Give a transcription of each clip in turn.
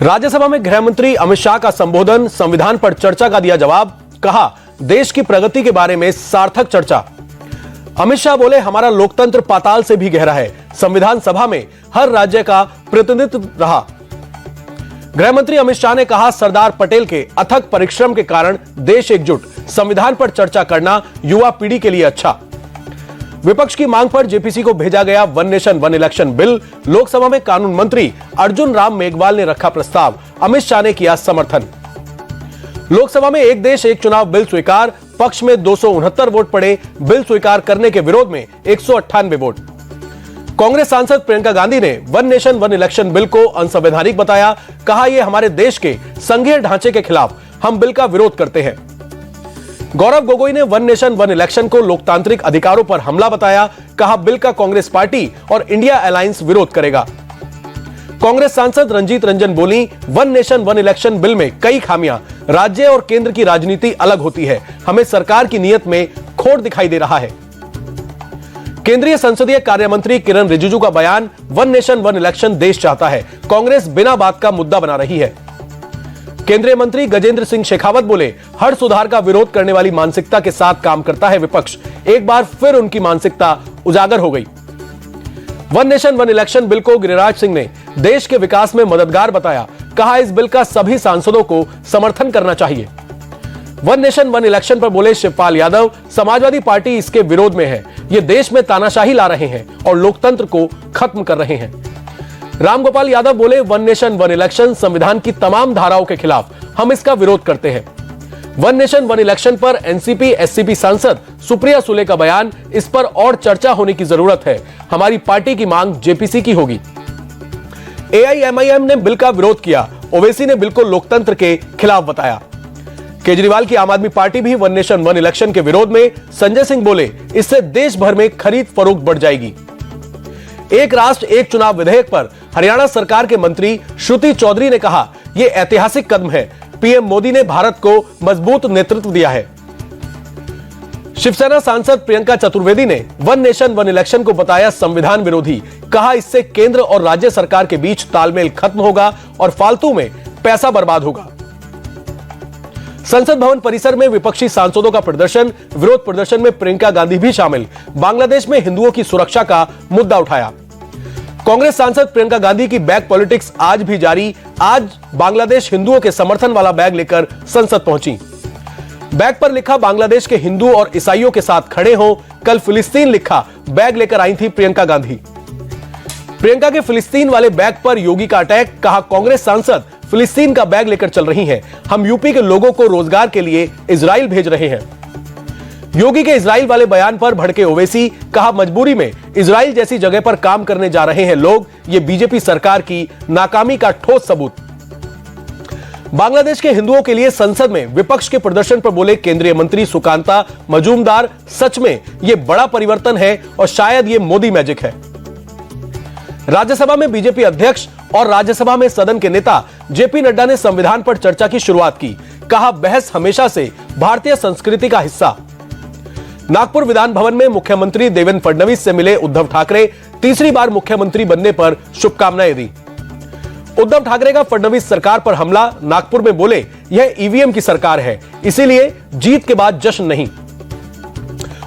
राज्यसभा में गृह मंत्री अमित शाह का संबोधन, संविधान पर चर्चा का दिया जवाब, कहा देश की प्रगति के बारे में सार्थक चर्चा। अमित शाह बोले हमारा लोकतंत्र पाताल से भी गहरा है, संविधान सभा में हर राज्य का प्रतिनिधित्व रहा। गृह मंत्री अमित शाह ने कहा सरदार पटेल के अथक परिश्रम के कारण देश एकजुट, संविधान पर चर्चा करना युवा पीढ़ी के लिए अच्छा। विपक्ष की मांग पर जेपीसी को भेजा गया one nation one election bill, Lok Sabha में कानून मंत्री अर्जुन राम मेघवाल ने रखा प्रस्ताव, अमित शाह ने किया समर्थन। लोकसभा में एक देश एक चुनाव बिल स्वीकार, पक्ष में 269 वोट पड़े, बिल स्वीकार करने के विरोध में 198 वोट। कांग्रेस सांसद प्रियंका गांधी ने one nation one election bill को अनसंवैधानिक बताया, कहा यह हमारे देश के संघीय ढांचे के खिलाफ, हम बिल का विरोध करते हैं। गौरव गोगोई ने वन नेशन वन इलेक्शन को लोकतांत्रिक अधिकारों पर हमला बताया, कहा बिल का कांग्रेस पार्टी और इंडिया अलायंस विरोध करेगा। कांग्रेस सांसद रंजीत रंजन बोली one nation one election bill में कई खामियां, राज्य और केंद्र की राजनीति अलग होती है, हमें सरकार की नीयत में खोट दिखाई दे रहा है। केंद्रीय संसदीय कार्य मंत्री किरण रिजिजू का बयान, वन नेशन वन इलेक्शन देश चाहता है, कांग्रेस बिना बात का मुद्दा बना रही है। केंद्रीय मंत्री गजेंद्र सिंह शेखावत बोले हर सुधार का विरोध करने वाली मानसिकता के साथ काम करता है विपक्ष, एक बार फिर उनकी मानसिकता उजागर हो गई। One nation one election bill को गिरिराज सिंह ने देश के विकास में मददगार बताया, कहा इस बिल का सभी सांसदों को समर्थन करना चाहिए। वन नेशन वन इलेक्शन पर बोले शिवपाल यादव, समाजवादी पार्टी इसके विरोध में है, ये देश में तानाशाही ला रहे हैं और लोकतंत्र को खत्म कर रहे हैं। रामगोपाल यादव बोले वन नेशन वन इलेक्शन संविधान की तमाम धाराओं के खिलाफ, हम इसका विरोध करते हैं। वन नेशन वन इलेक्शन पर एनसीपी एससीपी सांसद सुप्रिया सुले का बयान, इस पर और चर्चा होने की जरूरत है, हमारी पार्टी की मांग जेपीसी की होगी। एआईएमआईएम ने बिल का विरोध किया, ओवैसी ने बिल को लोकतंत्र के खिलाफ बताया। केजरीवाल की आम आदमी पार्टी भी वन नेशन वन इलेक्शन के विरोध में, संजय सिंह बोले इससे देश भर में खरीद फरोख्त बढ़ जाएगी। एक राष्ट्र एक चुनाव विधेयक पर हरियाणा सरकार के मंत्री श्रुति चौधरी ने कहा यह ऐतिहासिक कदम है, पीएम मोदी ने भारत को मजबूत नेतृत्व दिया है। शिवसेना सांसद प्रियंका चतुर्वेदी ने वन नेशन वन इलेक्शन को बताया संविधान विरोधी, कहा इससे केंद्र और राज्य सरकार के बीच तालमेल खत्म होगा और फालतू में पैसा बर्बाद होगा। संसद भवन परिसर में विपक्षी सांसदों का प्रदर्शन, विरोध प्रदर्शन में प्रियंका गांधी भी शामिल, बांग्लादेश में हिंदुओं की सुरक्षा का मुद्दा उठाया। कांग्रेस सांसद प्रियंका गांधी की बैग पॉलिटिक्स आज भी जारी, आज बांग्लादेश हिंदुओं के समर्थन वाला बैग लेकर संसद पहुंची। बैग पर लिखा बांग्लादेश के हिंदू और ईसाइयों के साथ खड़े हो, कल फिलिस्तीन लिखा बैग लेकर आई थी प्रियंका गांधी। प्रियंका के फिलिस्तीन वाले बैग पर योगी का अटैक, कहा कांग्रेस सांसद फिलिस्तीन का बैग लेकर चल रही हैं, हम यूपी के लोगों को रोजगार के लिए इजराइल भेज रहे हैं। योगी के इजराइल वाले बयान पर भड़के ओवैसी, कहा मजबूरी में इजराइल जैसी जगह पर काम करने जा रहे हैं लोग, ये बीजेपी सरकार की नाकामी का ठोस सबूत। बांग्लादेश के हिंदुओं के लिए संसद में विपक्ष के प्रदर्शन पर बोले केंद्रीय मंत्री सुकांता मजूमदार, सच में यह बड़ा परिवर्तन है और शायद ये मोदी मैजिक है। राज्यसभा में बीजेपी अध्यक्ष और राज्यसभा में सदन के नेता जेपी नड्डा ने संविधान पर चर्चा की शुरुआत की, कहा बहस हमेशा से भारतीय संस्कृति का हिस्सा। नागपुर विधान भवन में मुख्यमंत्री देवेंद्र फडणवीस से मिले उद्धव ठाकरे, तीसरी बार मुख्यमंत्री बनने पर शुभकामनाएं दी। उद्धव ठाकरे का फडणवीस सरकार पर हमला, नागपुर में बोले यह ईवीएम की सरकार है, इसीलिए जीत के बाद जश्न नहीं।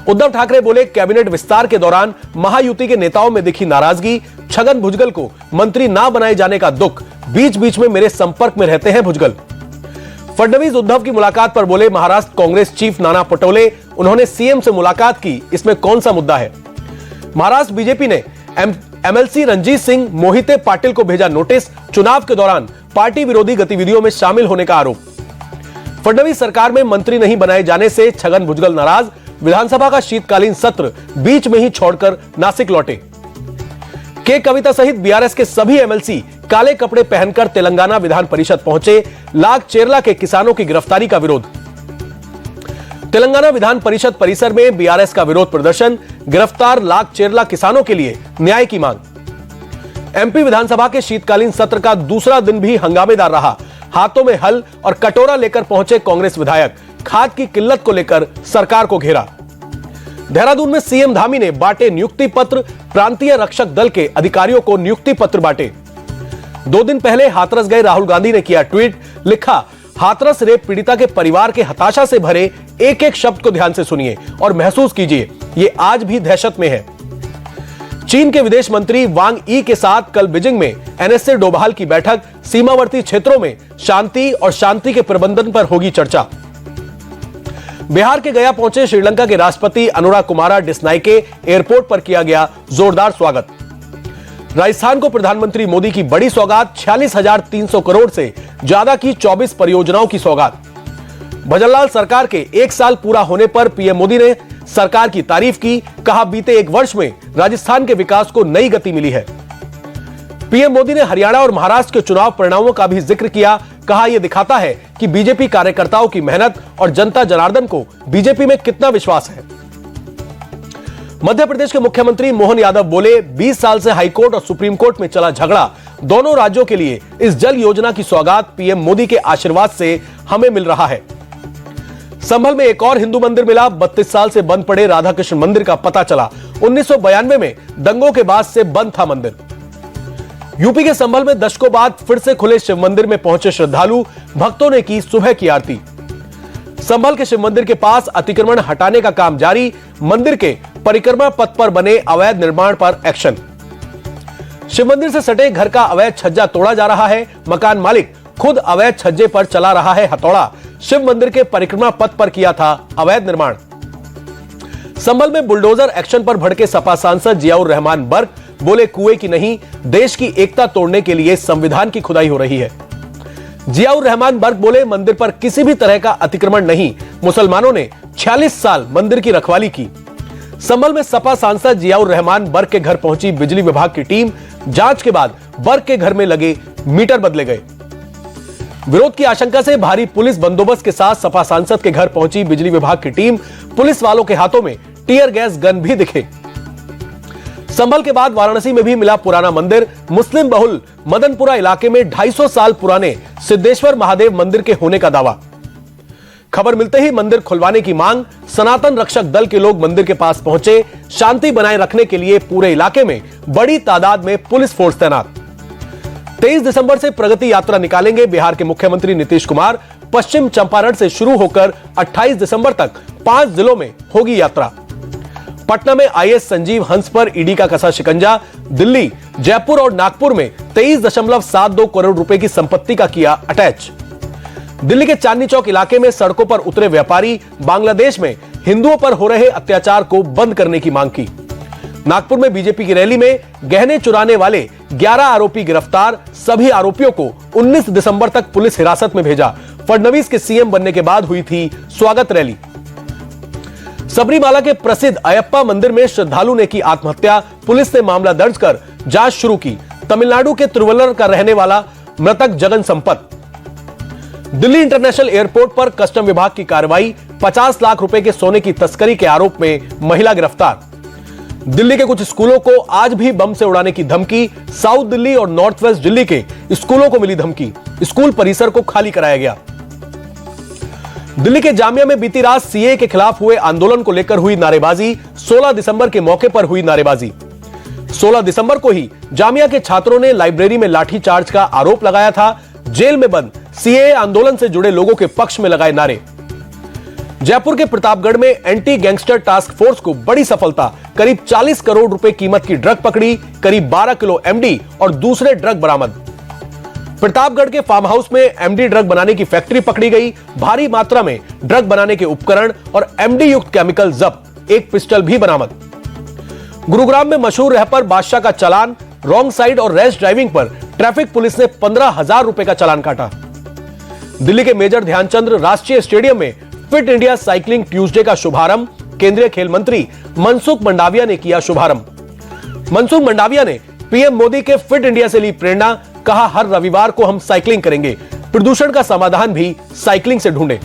उद्धव ठाकरे बोले कैबिनेट विस्तार के दौरान महायुति के नेताओं में दिखी नाराजगी, छगन भुजबल को मंत्री ना बनाए जाने का दुख, बीच बीच में मेरे संपर्क में रहते हैं भुजबल। फडणवीस उद्धव की मुलाकात पर बोले महाराष्ट्र कांग्रेस चीफ नाना पटोले, उन्होंने सीएम से मुलाकात की, इसमें कौन सा मुद्दा है। महाराष्ट्र बीजेपी ने एमएलसी रंजीत सिंह मोहिते पाटिल को भेजा नोटिस, चुनाव के दौरान पार्टी विरोधी गतिविधियों में शामिल होने का आरोप। फडणवीस सरकार में मंत्री नहीं बनाए जाने से छगन भुजबल नाराज, विधानसभा का शीतकालीन सत्र बीच में ही छोड़कर नासिक लौटे। के कविता सहित बीआरएस के सभी एमएलसी काले कपड़े पहनकर तेलंगाना विधान परिषद पहुंचे, लाग चेरला के किसानों की गिरफ्तारी का विरोध। तेलंगाना विधान परिषद परिसर में बीआरएस का विरोध प्रदर्शन, गिरफ्तार लाग चेरला किसानों के लिए न्याय की मांग। एमपी विधानसभा के शीतकालीन सत्र का दूसरा दिन भी हंगामेदार रहा, हाथों में हल और कटोरा लेकर पहुंचे कांग्रेस विधायक, खाद की किल्लत को लेकर सरकार को घेरा। देहरादून में सीएम धामी ने बांटे नियुक्ति पत्र, प्रांतीय रक्षक दल के अधिकारियों को नियुक्ति पत्र बांटे। 2 दिन पहले हाथरस गए राहुल गांधी ने किया ट्वीट, लिखा, हाथरस रेप पीड़िता के परिवार के हताशा से भरे एक एक शब्द को ध्यान से सुनिए और महसूस कीजिए, ये आज भी दहशत में है। चीन के विदेश मंत्री वांग यी के साथ कल बीजिंग में एनएसए डोभाल की बैठक, सीमावर्ती क्षेत्रों में शांति और शांति के प्रबंधन पर होगी चर्चा। बिहार के गया पहुंचे श्रीलंका के राष्ट्रपति अनुराग कुमारा डिसनायके एयरपोर्ट पर किया गया जोरदार स्वागत। राजस्थान को प्रधानमंत्री मोदी की बड़ी सौगात, 46,300 करोड़ से ज्यादा की 24 परियोजनाओं की सौगात। भजनलाल सरकार के 1 साल पूरा होने पर पीएम मोदी ने सरकार की तारीफ की, कहा बीते 1 वर्ष में राजस्थान के विकास को नई गति मिली है। पीएम मोदी ने हरियाणा और महाराष्ट्र के चुनाव परिणामों का भी जिक्र किया, कहा यह दिखाता है कि बीजेपी कार्यकर्ताओं की मेहनत और जनता जनार्दन को बीजेपी में कितना विश्वास है। मध्य प्रदेश के मुख्यमंत्री मोहन यादव बोले, 20 साल से हाईकोर्ट और सुप्रीम कोर्ट में चला झगड़ा, दोनों राज्यों के लिए इस जल योजना की सौगात पीएम मोदी के आशीर्वाद से हमें मिल रहा है। संभल में एक और हिंदू मंदिर मिला, 32 साल से बंद पड़े राधा कृष्ण मंदिर का पता चला। 1992 में दंगों के बाद से बंद था मंदिर। यूपी के संभल में दशकों बाद फिर से खुले शिव मंदिर में पहुंचे श्रद्धालु, भक्तों ने की सुबह की आरती। संभल के शिव मंदिर के पास अतिक्रमण हटाने का काम जारी, मंदिर के परिक्रमा पथ पर बने अवैध निर्माण पर एक्शन। शिव मंदिर से सटे घर का अवैध छज्जा तोड़ा जा रहा है, मकान मालिक खुद अवैध छज्जे पर चला रहा है हथौड़ा। शिव मंदिर के परिक्रमा पथ पर किया था अवैध निर्माण। संभल में बुलडोजर एक्शन पर भड़के सपा सांसद जियाउर रहमान बर्क, बोले कुएं की नहीं, देश की एकता तोड़ने के लिए संविधान की खुदाई हो रही है। जियाउर रहमान बर्क बोले, मंदिर पर किसी भी तरह का अतिक्रमण नहीं, मुसलमानों ने 46 साल मंदिर की रखवाली की। संभल में सपा सांसद जियाउर रहमान बर्क के घर पहुंची बिजली विभाग की टीम, जांच के बाद बर्क के घर में लगे मीटर बदले गए। विरोध की आशंका से भारी पुलिस बंदोबस्त के साथ सपा सांसद के घर पहुंची बिजली विभाग की टीम, पुलिस वालों के हाथों में टीयर गैस गन भी दिखे। संभल के बाद वाराणसी में भी मिला पुराना मंदिर, मुस्लिम बहुल मदनपुरा इलाके में 250 साल पुराने सिद्धेश्वर महादेव मंदिर के होने का दावा। खबर मिलते ही मंदिर खुलवाने की मांग, सनातन रक्षक दल के लोग मंदिर के पास पहुंचे, शांति बनाए रखने के लिए पूरे इलाके में बड़ी तादाद में पुलिस फोर्स तैनात। 23 दिसंबर से प्रगति यात्रा निकालेंगे बिहार के मुख्यमंत्री नीतीश कुमार। पश्चिम चंपारण से शुरू होकर 28 दिसंबर तक 5 जिलों में होगी यात्रा। पटना में आईएएस संजीव हंस पर ईडी का कसा शिकंजा, दिल्ली, जयपुर और नागपुर में 23.72 करोड़ रुपए की संपत्ति का किया अटैच। दिल्ली के चांदनी चौक इलाके में सड़कों पर उतरे व्यापारी, बांग्लादेश में हिंदुओं पर हो रहे अत्याचार को बंद करने की मांग की। नागपुर में बीजेपी की रैली में गहने चुराने वाले 11 आरोपी गिरफ्तार, सभी आरोपियों को 19 दिसंबर तक पुलिस हिरासत में भेजा। फडणवीस के सीएम बनने के बाद हुई थी स्वागत रैली। सबरीमाला के प्रसिद्ध अयप्पा मंदिर में श्रद्धालु ने की आत्महत्या, पुलिस ने मामला दर्ज कर जांच शुरू की। तमिलनाडु के तिरुवल्लर का रहने वाला मृतक जगन संपत। दिल्ली इंटरनेशनल एयरपोर्ट पर कस्टम विभाग की कार्रवाई, 50 लाख रुपए के सोने की तस्करी के आरोप में महिला गिरफ्तार। दिल्ली के कुछ स्कूलों को आज भी बम से उड़ाने की धमकी, साउथ दिल्ली और नॉर्थ वेस्ट दिल्ली के स्कूलों को मिली धमकी, स्कूल परिसर को खाली कराया गया। दिल्ली के जामिया में बीती रात सीए के खिलाफ हुए आंदोलन को लेकर हुई नारेबाजी, 16 दिसंबर के मौके पर हुई नारेबाजी। 16 दिसंबर को ही जामिया के छात्रों ने लाइब्रेरी में लाठीचार्ज का आरोप लगाया था। जेल में बंद सीए आंदोलन से जुड़े लोगों के पक्ष में लगाए नारे। जयपुर के प्रतापगढ़ में एंटी गैंगस्टर टास्क फोर्स को बड़ी सफलता, करीब 40 करोड़ रुपए कीमत की ड्रग पकड़ी, करीब 12 किलो एमडी और दूसरे ड्रग बरामद। प्रतापगढ़ के फार्म हाउस में एमडी ड्रग बनाने की फैक्ट्री पकड़ी गई, भारी मात्रा में ड्रग बनाने के उपकरण और एमडी युक्त केमिकल जब्त, एक पिस्टल भी बरामद। गुरुग्राम में मशहूर रैपर बादशाह का चालान, रॉन्ग साइड और रैश ड्राइविंग पर ट्रैफिक पुलिस ने 15,000 रुपए का चालान काटा। दिल्ली के मेजर ध्यानचंद राष्ट्रीय स्टेडियम में फिट इंडिया साइकिलिंग ट्यूसडे का शुभारंभ, केंद्रीय खेल मंत्री मनसुख मंडाविया ने किया शुभारंभ। मनसुख मंडाविया ने पीएम मोदी के फिट इंडिया से ली प्रेरणा, कहा हर रविवार को हम साइकिलिंग करेंगे, प्रदूषण का समाधान भी साइकिलिंग से ढूंढे।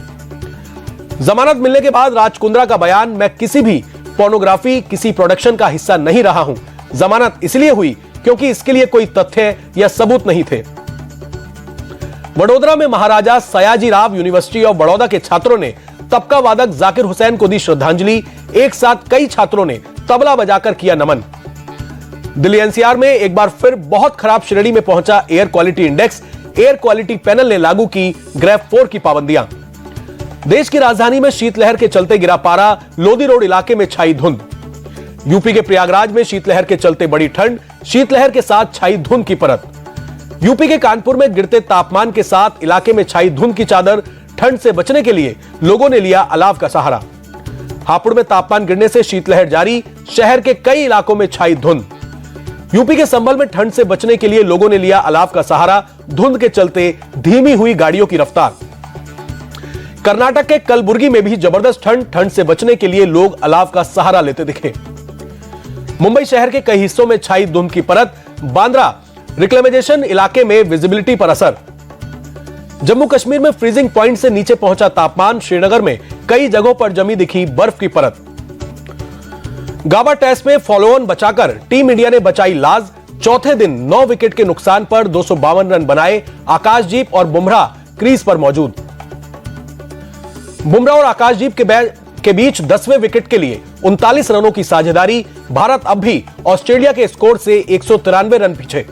जमानत मिलने के बाद राज कुंद्रा का बयान, मैं किसी भी पोर्नोग्राफी, किसी प्रोडक्शन का हिस्सा नहीं रहा हूं। जमानत इसलिए हुई क्योंकि इसके लिए कोई तथ्य या सबूत नहीं थे। वडोदरा में महाराजा सयाजीराव यूनिवर्सिटी ऑफ बड़ौदा के छात्रों ने तबका वादक जाकिर हुसैन को दी श्रद्धांजलि, एक साथ कई छात्रों ने तबला बजाकर किया नमन। दिल्ली एनसीआर में एक बार फिर बहुत खराब श्रेणी में पहुंचा air quality index. Air quality panel ने लागू की ग्रेड 4 की पाबंदियां। देश की राजधानी में शीतलहर के चलते गिरा पारा, लोधी रोड इलाके में छाई धुंध। यूपी के प्रयागराज में शीतलहर के चलते बड़ी ठंड, शीतलहर के साथ छाई धुंध की परत। यूपी के कानपुर में गिरते तापमान के साथ इलाके में छाई धुंध की चादर। ठंड से बचने के लिए लोगों ने लिया अलाव का सहारा। हापुड़ में तापमान गिरने से शीतलहर जारी, शहर के कई इलाकों में छाई धुंध। यूपी के संभल में ठंड से बचने के लिए लोगों ने लिया अलाव का सहारा, धुंध के चलते धीमी हुई गाड़ियों की रफ्तार। कर्नाटक के कलबुर्गी में भी जबरदस्त ठंड से बचने के लिए लोग अलाव का सहारा लेते दिखे। मुंबई शहर के कई हिस्सों में छाई धुंध की परत। बांद्रा रिक्लेमेशन इलाके में विजिबिलिटी पर असर। जम्मू कश्मीर में फ्रीजिंग पॉइंट से नीचे पहुंचा तापमान। श्रीनगर में कई जगहों पर जमी दिखी बर्फ की परत। गाबा टेस्ट में फॉलो ऑन बचाकर टीम इंडिया ने बचाई लाज। चौथे दिन 9 विकेट के नुकसान पर 252 रन बनाए। आकाशदीप और बुमराह क्रीज पर मौजूद। बुमराह और आकाशदीप के बीच 10वें विकेट के लिए 39 रनों की साझेदारी। भारत अब भी ऑस्ट्रेलिया के स्कोर से 193 रन पीछे।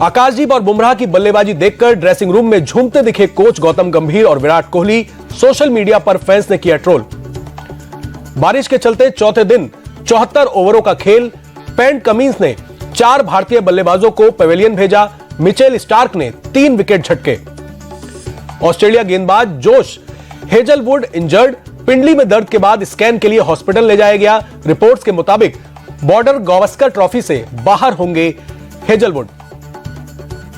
आकाशदीप और बुमराह की बल्लेबाजी देखकर ड्रेसिंग रूम में झूमते दिखे कोच गौतम गंभीर और विराट कोहली। सोशल मीडिया पर फैंस ने किया ट्रोल। बारिश के चलते चौथे दिन 74 ओवरों का खेल। पैट कमिंस ने 4 भारतीय बल्लेबाजों को पवेलियन भेजा। मिचेल स्टार्क ने 3 विकेट झटके। ऑस्ट्रेलिया गेंदबाज जोश हेजलवुड इंजर्ड। पिंडली में दर्द के बाद स्कैन के लिए हॉस्पिटल ले जाया गया। रिपोर्ट्स के मुताबिक बॉर्डर गावस्कर ट्रॉफी से बाहर होंगे हेजलवुड।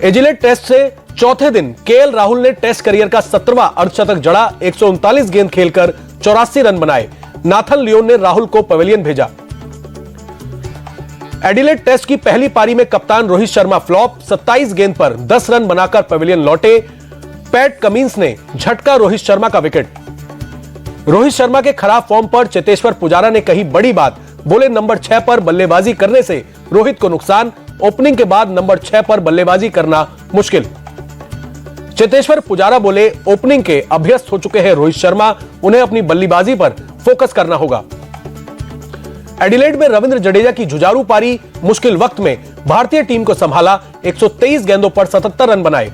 एजिलेट टेस्ट से चौथे दिन केएल राहुल ने टेस्ट करियर का 17वां अर्धशतक जड़ा। 139 गेंद खेलकर 84 रन बनाए। नाथन लियोन ने राहुल को पवेलियन भेजा। एडिलेड टेस्ट की पहली पारी में कप्तान रोहित शर्मा फ्लॉप। 27 गेंद पर 10 रन बनाकर पवेलियन लौटे। पैट कमिंस ने झटका रोहित शर्मा का विकेट। रोहित शर्मा के खराब फॉर्म पर चेतेश्वर पुजारा ने कही बड़ी बात। बोले नंबर 6 पर बल्लेबाजी करने से रोहित को नुकसान। ओपनिंग के बाद नंबर 6 पर बल्लेबाजी करना मुश्किल। चेतेश्वर पुजारा बोले ओपनिंग के अभ्यस्त हो चुके हैं रोहित शर्मा, उन्हें अपनी बल्लेबाजी पर फोकस करना होगा। एडिलेड में रविंद्र जडेजा की जुझारू पारी। मुश्किल वक्त में भारतीय टीम को संभाला। 123 गेंदों पर 77 रन बनाए।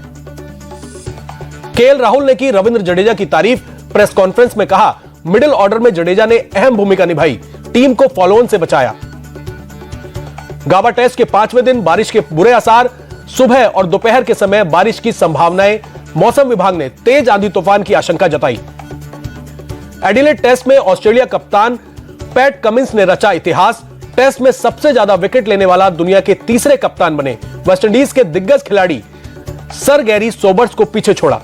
केएल राहुल ने की रविंद्र जडेजा की तारीफ। प्रेस कॉन्फ्रेंस में कहा मिडिल ऑर्डर में जडेजा ने अहम भूमिका निभाई, टीम को फॉलो ऑन से बचाया। गाबा टेस्ट के 5वें दिन बारिश के बुरे असर। सुबह और दोपहर के समय बारिश की संभावनाएं। मौसम विभाग ने तेज आंधी तूफान की आशंका जताई। एडिलेड टेस्ट में ऑस्ट्रेलिया कप्तान पैट कमिंस ने रचा इतिहास। टेस्ट में सबसे ज्यादा विकेट लेने वाला दुनिया के तीसरे कप्तान बने। वेस्टइंडीज के दिग्गज खिलाड़ी सर गैरी सोबर्स को पीछे छोड़ा।